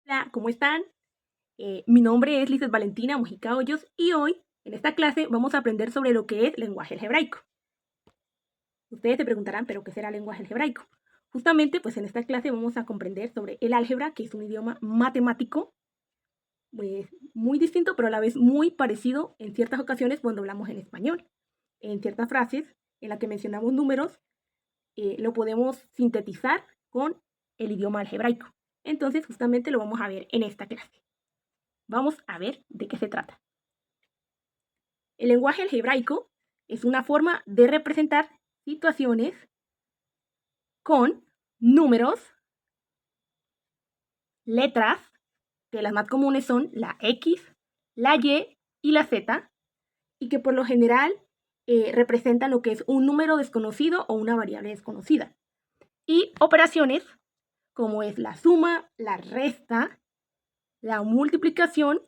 Hola, ¿cómo están? Mi nombre es Lizeth Valentina Mujica Hoyos y hoy en esta clase vamos a aprender sobre lo que es lenguaje algebraico. Ustedes se preguntarán, ¿pero qué será lenguaje algebraico? Justamente, pues en esta clase vamos a comprender sobre el álgebra, que es un idioma matemático, pues muy distinto, pero a la vez muy parecido en ciertas ocasiones cuando hablamos en español. En ciertas frases en las que mencionamos números, lo podemos sintetizar con el idioma algebraico. Entonces, justamente lo vamos a ver en esta clase. Vamos a ver de qué se trata. El lenguaje algebraico es una forma de representar situaciones con números, letras, que las más comunes son la X, la Y y la Z, y que por lo general representan lo que es un número desconocido o una variable desconocida. Y operaciones como es la suma, la resta, la multiplicación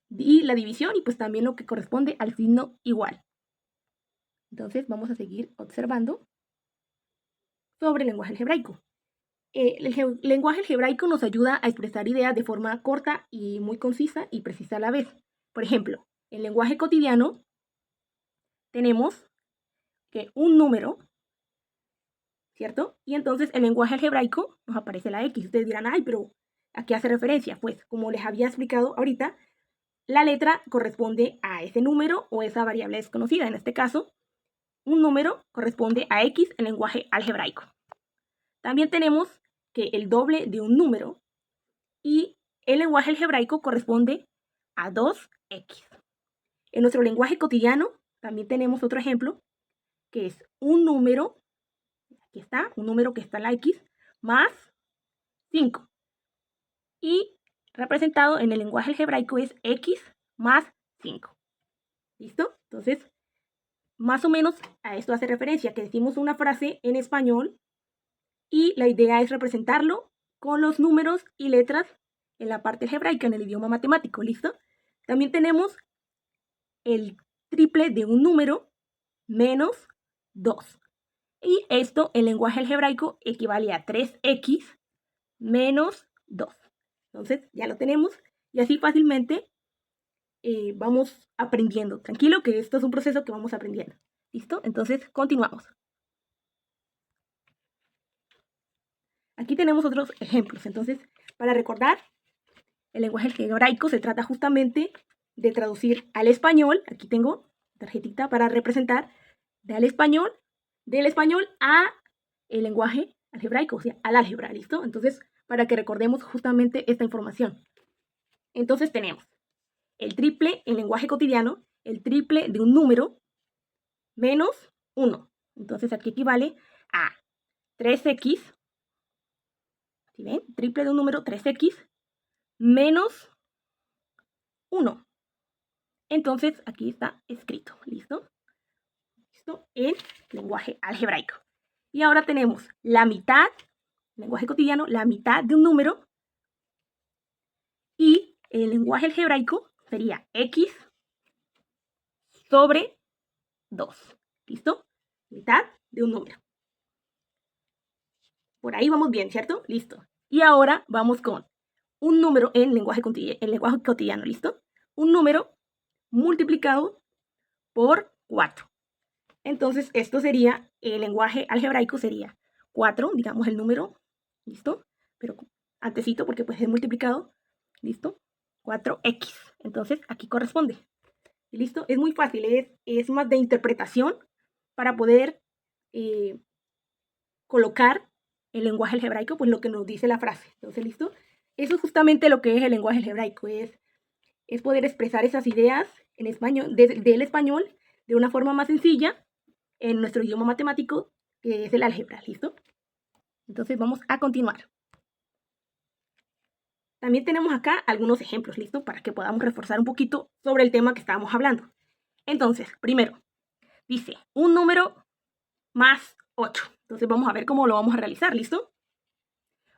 y la división, y pues también lo que corresponde al signo igual. Entonces vamos a seguir observando sobre el lenguaje algebraico. El lenguaje algebraico nos ayuda a expresar ideas de forma corta y muy concisa y precisa a la vez. Por ejemplo, en lenguaje cotidiano tenemos que un número, ¿cierto? Y entonces en lenguaje algebraico nos aparece la X. Ustedes dirán, ay, pero ¿a qué hace referencia? Pues como les había explicado ahorita, la letra corresponde a ese número o esa variable desconocida. En este caso, un número corresponde a X en lenguaje algebraico. También tenemos que el doble de un número y el lenguaje algebraico corresponde a 2x. En nuestro lenguaje cotidiano también tenemos otro ejemplo, que es un número, aquí está, un número que está en la X, más 5. Y representado en el lenguaje algebraico es X más 5. ¿Listo? Entonces, más o menos a esto hace referencia, que decimos una frase en español y la idea es representarlo con los números y letras en la parte algebraica, en el idioma matemático, ¿listo? También tenemos el triple de un número menos 2. Y esto en lenguaje algebraico equivale a 3x menos 2. Entonces ya lo tenemos y así fácilmente vamos aprendiendo. Tranquilo que esto es un proceso que vamos aprendiendo. ¿Listo? Entonces continuamos. Aquí tenemos otros ejemplos. Entonces, para recordar, el lenguaje algebraico se trata justamente de traducir al español. Aquí tengo tarjetita para representar del español a el lenguaje algebraico, o sea, al álgebra, ¿listo? Entonces, para que recordemos justamente esta información. Entonces tenemos el triple en lenguaje cotidiano, el triple de un número menos 1. Entonces aquí equivale a 3x, ¿sí ven? Triple de un número 3x menos 1. Entonces aquí está escrito, ¿listo? ¿Listo? En lenguaje algebraico. Y ahora tenemos la mitad, lenguaje cotidiano, la mitad de un número. Y el lenguaje algebraico sería x sobre 2. ¿Listo? Mitad de un número. Por ahí vamos bien, ¿cierto? Listo. Y ahora vamos con un número en lenguaje cotidiano, ¿listo? Un número multiplicado por 4. Entonces, esto sería, el lenguaje algebraico sería 4, digamos el número, ¿listo? Pero antecito porque pues es multiplicado, ¿listo? 4x. Entonces, aquí corresponde. ¿Listo? Es muy fácil, es más de interpretación para poder colocar el lenguaje algebraico, pues lo que nos dice la frase. Entonces, ¿listo? Eso es justamente lo que es el lenguaje algebraico, es poder expresar esas ideas en español, del español de una forma más sencilla en nuestro idioma matemático, que es el álgebra, ¿listo? Entonces vamos a continuar. También tenemos acá algunos ejemplos, ¿listo? Para que podamos reforzar un poquito sobre el tema que estábamos hablando. Entonces, primero, dice un número más 8. Entonces vamos a ver cómo lo vamos a realizar, ¿listo?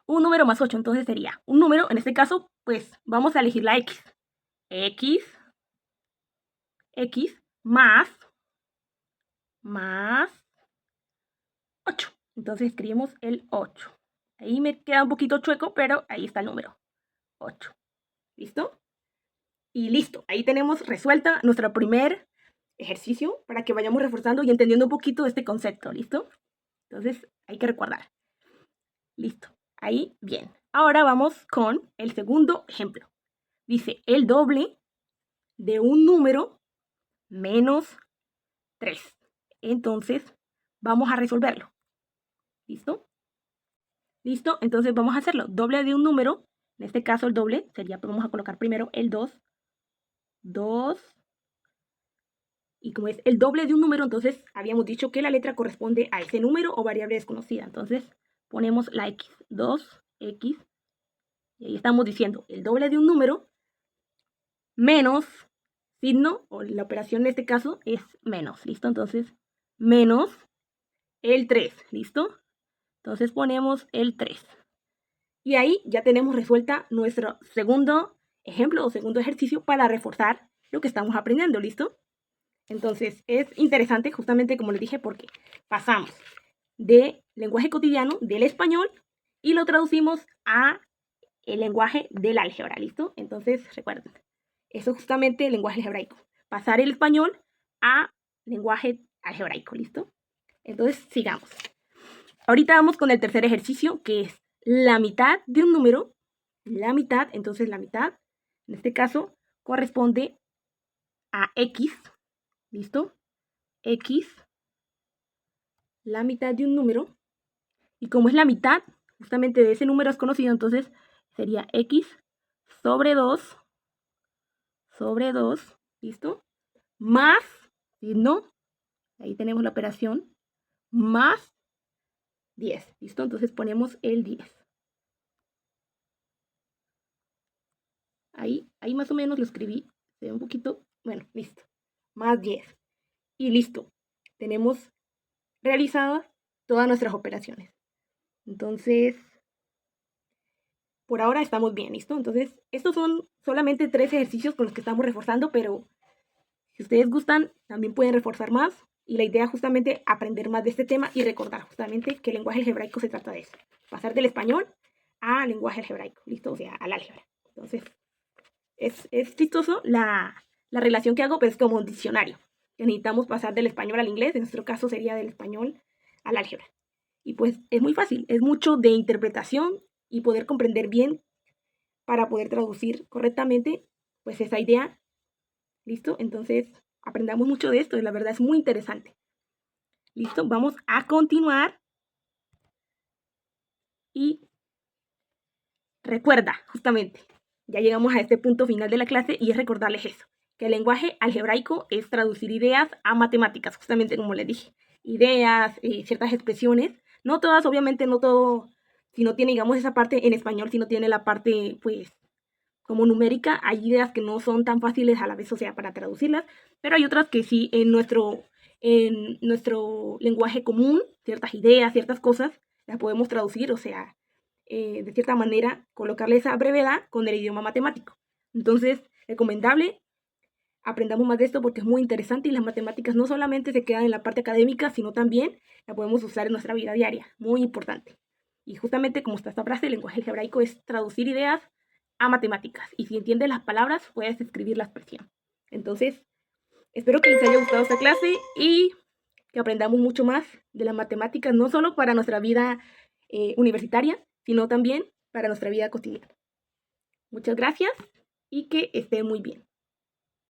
Un número más 8, entonces sería un número, en este caso, pues vamos a elegir la X. X más 8. Entonces escribimos el 8 Ahí me queda un poquito chueco, pero ahí está el número 8. ¿Listo? Y listo, ahí tenemos resuelta nuestro primer ejercicio para que vayamos reforzando y entendiendo un poquito este concepto, ¿listo? Entonces, hay que recordar. Listo, ahí bien. Ahora vamos con el segundo ejemplo. Dice, el doble de un número menos 3. Entonces, vamos a resolverlo. ¿Listo? ¿Listo? Entonces, vamos a hacerlo. Doble de un número, en este caso el doble sería, vamos a colocar primero el 2. 2. Y como es el doble de un número, entonces habíamos dicho que la letra corresponde a ese número o variable desconocida. Entonces ponemos la x, 2x, y ahí estamos diciendo el doble de un número menos signo, o la operación en este caso es menos, ¿listo? Entonces, menos el 3, ¿listo? Entonces ponemos el 3. Y ahí ya tenemos resuelta nuestro segundo ejemplo o segundo ejercicio para reforzar lo que estamos aprendiendo, ¿listo? Entonces, es interesante, justamente como les dije, porque pasamos de lenguaje cotidiano, del español, y lo traducimos a el lenguaje del álgebra, ¿listo? Entonces, recuerden, eso es justamente el lenguaje algebraico. Pasar el español a lenguaje algebraico, ¿listo? Entonces, sigamos. Ahorita vamos con el tercer ejercicio, que es la mitad de un número. La mitad, entonces la mitad, en este caso, corresponde a x, ¿listo? X, la mitad de un número, y como es la mitad justamente de ese número desconocido, entonces sería x sobre 2, ¿listo? Más, ¿no? Ahí tenemos la operación, más 10, ¿listo? Entonces ponemos el 10. Ahí más o menos lo escribí, se ve un poquito, bueno, listo. Más 10. Y listo. Tenemos realizadas todas nuestras operaciones. Entonces, por ahora estamos bien, ¿listo? Entonces, estos son solamente 3 ejercicios con los que estamos reforzando, pero si ustedes gustan, también pueden reforzar más. Y la idea es justamente aprender más de este tema y recordar justamente que el lenguaje algebraico se trata de eso. Pasar del español al lenguaje algebraico, ¿listo? O sea, al álgebra. Entonces, es chistoso la relación que hago, pero es como un diccionario. Que necesitamos pasar del español al inglés, en nuestro caso sería del español al álgebra. Y pues es muy fácil, es mucho de interpretación y poder comprender bien para poder traducir correctamente pues esa idea. ¿Listo? Entonces aprendamos mucho de esto y la verdad es muy interesante. ¿Listo? Vamos a continuar. Y recuerda, justamente, ya llegamos a este punto final de la clase y es recordarles eso, que el lenguaje algebraico es traducir ideas a matemáticas, justamente como les dije. Ideas, ciertas expresiones, no todas, obviamente no todo, si no tiene, digamos, esa parte en español, si no tiene la parte, pues, como numérica, hay ideas que no son tan fáciles a la vez, o sea, para traducirlas, pero hay otras que sí, en nuestro lenguaje común, ciertas ideas, ciertas cosas, las podemos traducir, o sea, de cierta manera, colocarle esa brevedad con el idioma matemático. Entonces, recomendable, aprendamos más de esto porque es muy interesante y las matemáticas no solamente se quedan en la parte académica, sino también la podemos usar en nuestra vida diaria, muy importante. Y justamente como está esta frase, el lenguaje algebraico es traducir ideas a matemáticas. Y si entiendes las palabras, puedes escribir la expresión. Entonces, espero que les haya gustado esta clase y que aprendamos mucho más de las matemáticas, no solo para nuestra vida universitaria, sino también para nuestra vida cotidiana. Muchas gracias y que estén muy bien.